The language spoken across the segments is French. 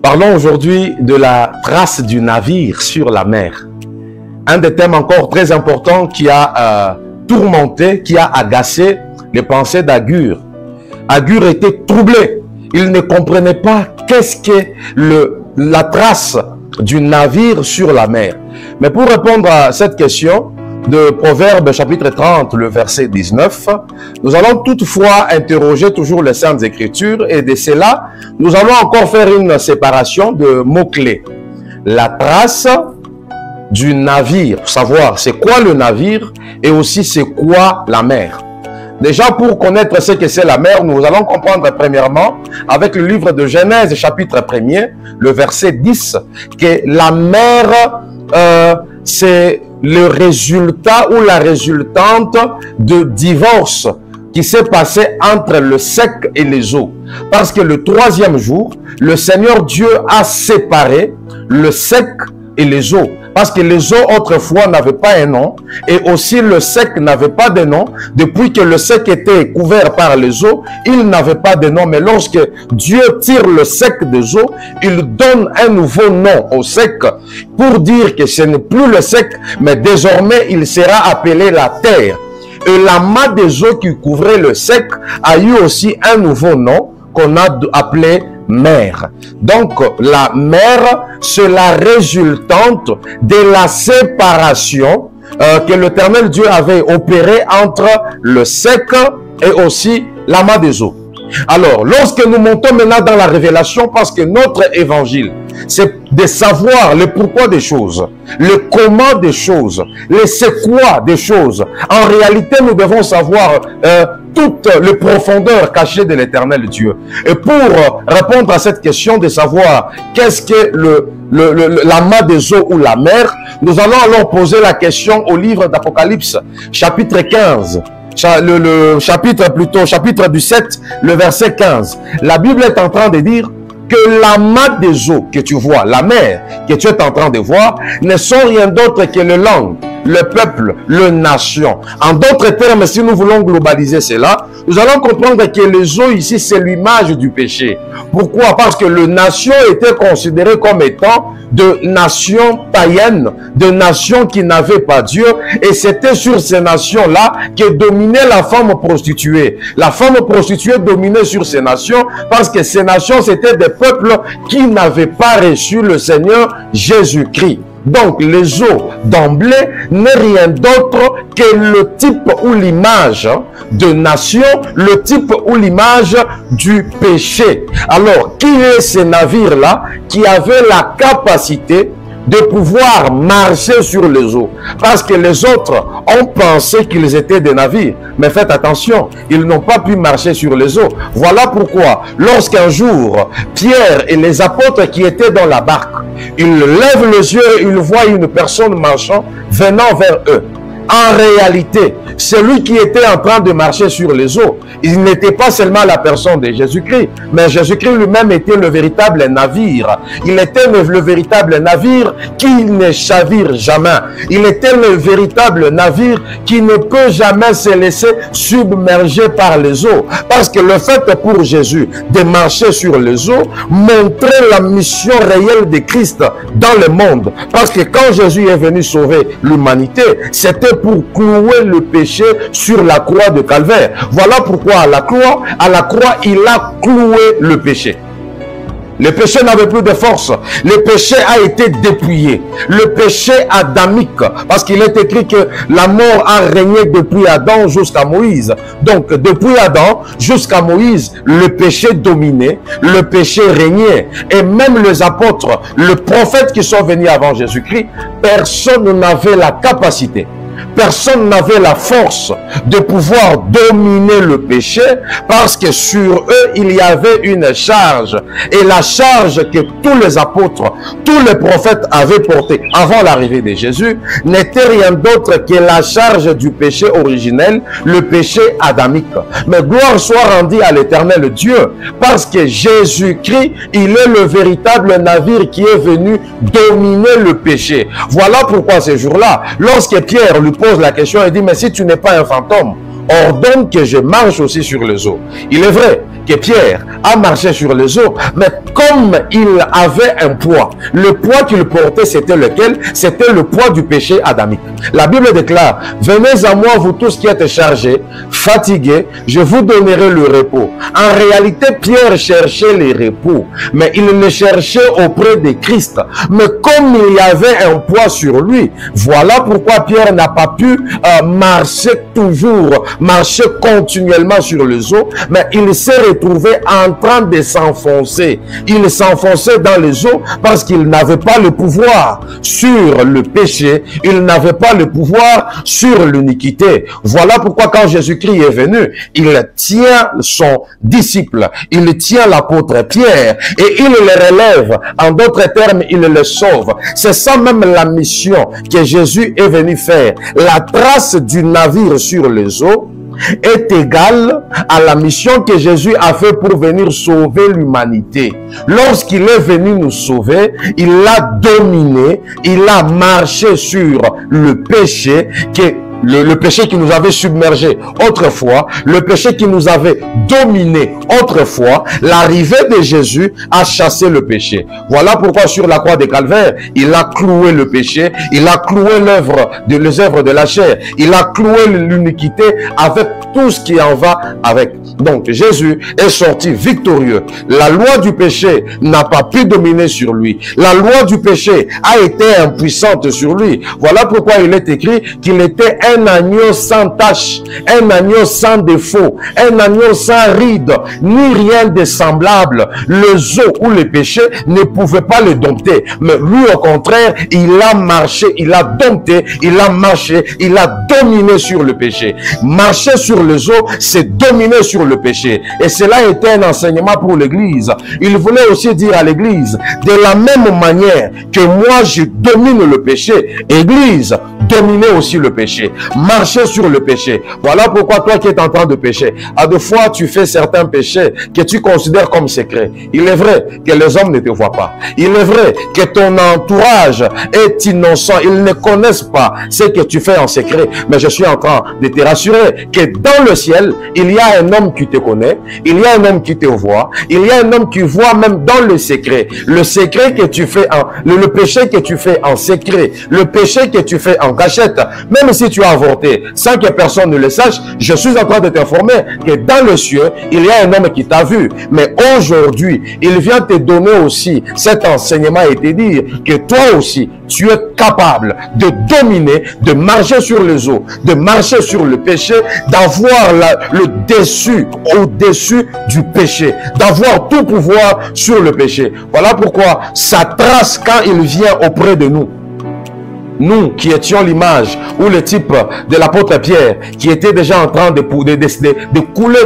Parlons aujourd'hui de la trace du navire sur la mer. Un des thèmes encore très importants qui a tourmenté, qui a agacé les pensées d'Agur. Agur était troublé. Il ne comprenait pas qu'est-ce que la trace du navire sur la mer. Mais pour répondre à cette question, de Proverbes chapitre 30, le verset 19, nous allons toutefois interroger toujours les Saintes Écritures et de cela, nous allons encore faire une séparation de mots-clés. La trace du navire, savoir c'est quoi le navire et aussi c'est quoi la mer. Déjà, pour connaître ce que c'est la mer, nous allons comprendre premièrement avec le livre de Genèse chapitre 1er, le verset 10, que la mer, c'est le résultat ou la résultante de divorce qui s'est passé entre le sec et les eaux. Parce que le troisième jour, le Seigneur Dieu a séparé le sec et les eaux. Parce que les eaux autrefois n'avaient pas un nom et aussi le sec n'avait pas de nom. Depuis que le sec était couvert par les eaux, il n'avait pas de nom. Mais lorsque Dieu tire le sec des eaux, il donne un nouveau nom au sec pour dire que ce n'est plus le sec, mais désormais il sera appelé la terre. Et l'amas des eaux qui couvrait le sec a eu aussi un nouveau nom qu'on a appelé mer. Donc la mer, c'est la résultante de la séparation que l'Éternel Dieu avait opérée entre le sec et aussi l'amas des eaux. Alors, lorsque nous montons maintenant dans la révélation, parce que notre évangile, c'est de savoir le pourquoi des choses, le comment des choses, le c'est quoi des choses. En réalité, nous devons savoir toutes les profondeurs cachées de l'Éternel Dieu. Et pour répondre à cette question de savoir qu'est-ce que l'amas des eaux ou la mer, nous allons alors poser la question au livre d'Apocalypse, chapitre 15. Chapitre du 7, le verset 15. La Bible est en train de dire que l'amas des eaux que tu vois, la mer que tu es en train de voir, ne sont rien d'autre que les langues, le peuple, les nations. En d'autres termes, si nous voulons globaliser cela, nous allons comprendre que les eaux ici, c'est l'image du péché. Pourquoi? Parce que les nations étaient considérées comme étant de nations païennes, de nations qui n'avaient pas Dieu, et c'était sur ces nations-là que dominait la femme prostituée. La femme prostituée dominait sur ces nations parce que ces nations, c'était des peuples qui n'avaient pas reçu le Seigneur Jésus-Christ. Donc, les eaux d'emblée n'est rien d'autre que le type ou l'image de nation, le type ou l'image du péché. Alors, qui est ce navire-là qui avait la capacité de pouvoir marcher sur les eaux? Parce que les autres ont pensé qu'ils étaient des navires. Mais faites attention, ils n'ont pas pu marcher sur les eaux. Voilà pourquoi, lorsqu'un jour, Pierre et les apôtres qui étaient dans la barque, ils lèvent les yeux et ils voient une personne marchant venant vers eux. En réalité, celui qui était en train de marcher sur les eaux, il n'était pas seulement la personne de Jésus-Christ, mais Jésus-Christ lui-même était le véritable navire. Il était le véritable navire qui ne chavire jamais. Il était le véritable navire qui ne peut jamais se laisser submerger par les eaux. Parce que le fait pour Jésus de marcher sur les eaux montrait la mission réelle de Christ dans le monde. Parce que quand Jésus est venu sauver l'humanité, c'était pour clouer le péché sur la croix de Calvaire. Voilà pourquoi à la croix, il a cloué le péché. Le péché n'avait plus de force. Le péché a été dépouillé. Le péché adamique, parce qu'il est écrit que la mort a régné depuis Adam jusqu'à Moïse. Donc, depuis Adam jusqu'à Moïse, le péché dominait, le péché régnait. Et même les apôtres, les prophètes qui sont venus avant Jésus-Christ, personne n'avait la capacité. Personne n'avait la force de pouvoir dominer le péché parce que sur eux, il y avait une charge. Et la charge que tous les apôtres, tous les prophètes avaient portée avant l'arrivée de Jésus n'était rien d'autre que la charge du péché originel, le péché adamique. Mais gloire soit rendue à l'Éternel Dieu parce que Jésus-Christ, il est le véritable navire qui est venu dominer le péché. Voilà pourquoi ces jours-là, lorsque Pierre lui pose la question et dit, mais si tu n'es pas un fantôme, ordonne que je marche aussi sur les eaux. Il est vrai que Pierre a marché sur les eaux, mais comme il avait un poids, le poids qu'il portait, c'était lequel? C'était le poids du péché adamique. La Bible déclare, venez à moi vous tous qui êtes chargés, fatigués, je vous donnerai le repos. En réalité, Pierre cherchait le repos, mais il le cherchait auprès de Christ. Mais comme il y avait un poids sur lui, voilà pourquoi Pierre n'a pas pu marcher toujours, marcher continuellement sur les eaux, mais il s'est retrouvé en train de s'enfoncer. Il s'enfonçait dans les eaux parce qu'il n'avait pas le pouvoir sur le péché, il n'avait pas le pouvoir sur l'iniquité. Voilà pourquoi quand Jésus-Christ est venu, il tient son disciple, il tient l'apôtre Pierre et il le relève. En d'autres termes, il le sauve. C'est ça même la mission que Jésus est venu faire. La trace du navire sur les eaux est égale à la mission que Jésus a fait pour venir sauver l'humanité. Lorsqu'il est venu nous sauver, il a dominé, il a marché sur le péché le péché qui nous avait submergé autrefois, le péché qui nous avait dominé autrefois. L'arrivée de Jésus a chassé le péché. Voilà pourquoi sur la croix de Calvaire, il a cloué le péché, il a cloué les œuvres de la chair, il a cloué l'iniquité avec tout ce qui en va avec. Donc Jésus est sorti victorieux. La loi du péché n'a pas pu dominer sur lui. La loi du péché a été impuissante sur lui. Voilà pourquoi il est écrit qu'il était un agneau sans tache, un agneau sans défaut, un agneau sans ride, ni rien de semblable. Les eaux ou les péchés ne pouvaient pas le dompter. Mais lui, au contraire, il a marché, il a dompté, il a marché, il a dominé sur le péché. Marcher sur les eaux, c'est dominer sur le péché. Et cela était un enseignement pour l'Église. Il voulait aussi dire à l'Église, de la même manière que moi, je domine le péché, Église, dominez aussi le péché. Marcher sur le péché. Voilà pourquoi toi qui es en train de pécher, à deux fois tu fais certains péchés que tu considères comme secrets. Il est vrai que les hommes ne te voient pas. Il est vrai que ton entourage est innocent. Ils ne connaissent pas ce que tu fais en secret. Mais je suis en train de te rassurer que dans le ciel, il y a un homme qui te connaît. Il y a un homme qui te voit. Il y a un homme qui voit même dans le secret. Le secret que tu fais le péché que tu fais en secret. Le péché que tu fais en cachette. Même si tu as avorté sans que personne ne le sache, je suis en train de t'informer que dans le ciel, il y a un homme qui t'a vu. Mais aujourd'hui, il vient te donner aussi cet enseignement et te dire que toi aussi, tu es capable de dominer, de marcher sur les eaux, de marcher sur le péché, d'avoir le dessus au-dessus du péché, d'avoir tout pouvoir sur le péché. Voilà pourquoi sa trace quand il vient auprès de nous, nous qui étions l'image ou le type de l'apôtre Pierre qui était déjà en train de couler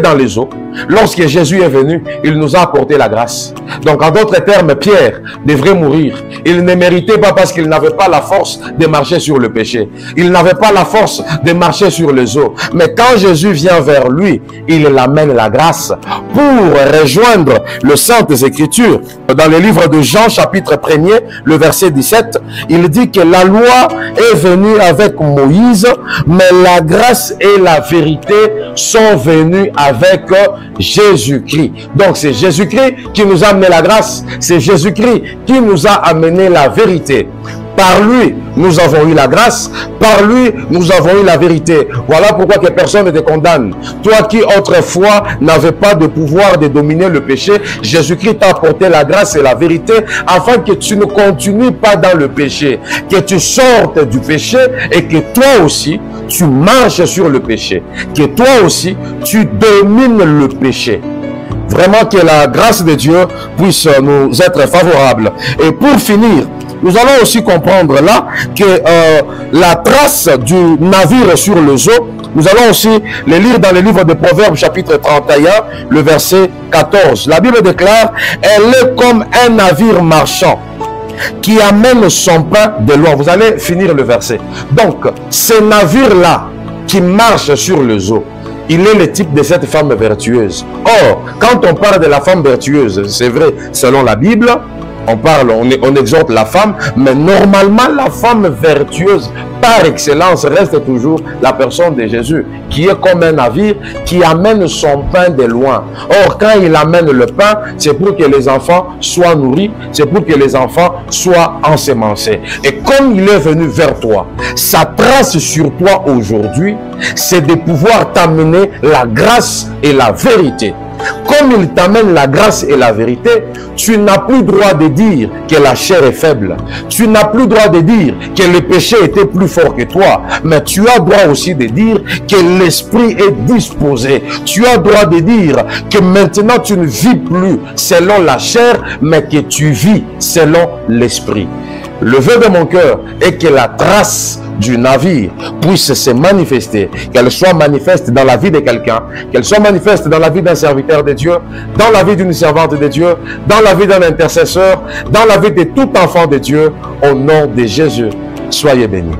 dans les eaux, lorsque Jésus est venu, il nous a apporté la grâce. Donc en d'autres termes, Pierre devrait mourir. Il ne méritait pas parce qu'il n'avait pas la force de marcher sur le péché. Il n'avait pas la force de marcher sur les eaux. Mais quand Jésus vient vers lui, il amène la grâce pour rejoindre le Saintes Écritures. Dans le livre de Jean chapitre 1er, le verset 17, il dit que la loi est venue avec Moïse, mais la grâce et la vérité sont venues avec Jésus-Christ. Donc c'est Jésus-Christ qui nous a amené la grâce, c'est Jésus-Christ qui nous a amené la vérité. Par lui, nous avons eu la grâce. Par lui, nous avons eu la vérité. Voilà pourquoi que personne ne te condamne. Toi qui autrefois n'avais pas de pouvoir de dominer le péché, Jésus-Christ t'a apporté la grâce et la vérité afin que tu ne continues pas dans le péché, que tu sortes du péché et que toi aussi, tu marches sur le péché, que toi aussi, tu domines le péché. Vraiment que la grâce de Dieu puisse nous être favorable. Et pour finir, nous allons aussi comprendre là que la trace du navire sur les eaux, nous allons aussi les lire dans le livre de Proverbes chapitre 31, le verset 14. La Bible déclare, elle est comme un navire marchand qui amène son pain de loin. Vous allez finir le verset. Donc, ce navire-là qui marche sur les eaux, il est le type de cette femme vertueuse. Or, quand on parle de la femme vertueuse, c'est vrai, selon la Bible, on exhorte la femme, mais normalement la femme vertueuse par excellence reste toujours la personne de Jésus, qui est comme un navire qui amène son pain de loin. Or, quand il amène le pain, c'est pour que les enfants soient nourris, c'est pour que les enfants soient ensemencés. Et comme il est venu vers toi, sa trace sur toi aujourd'hui, c'est de pouvoir t'amener la grâce et la vérité. Comme il t'amène la grâce et la vérité, tu n'as plus droit de dire que la chair est faible. Tu n'as plus droit de dire que le péché était plus fort que toi. Mais tu as droit aussi de dire que l'esprit est disposé. Tu as droit de dire que maintenant tu ne vis plus selon la chair, mais que tu vis selon l'esprit. Le vœu de mon cœur est que la trace du navire puisse se manifester, qu'elle soit manifeste dans la vie de quelqu'un, qu'elle soit manifeste dans la vie d'un serviteur de Dieu, dans la vie d'une servante de Dieu, dans la vie d'un intercesseur, dans la vie de tout enfant de Dieu, au nom de Jésus. Soyez bénis.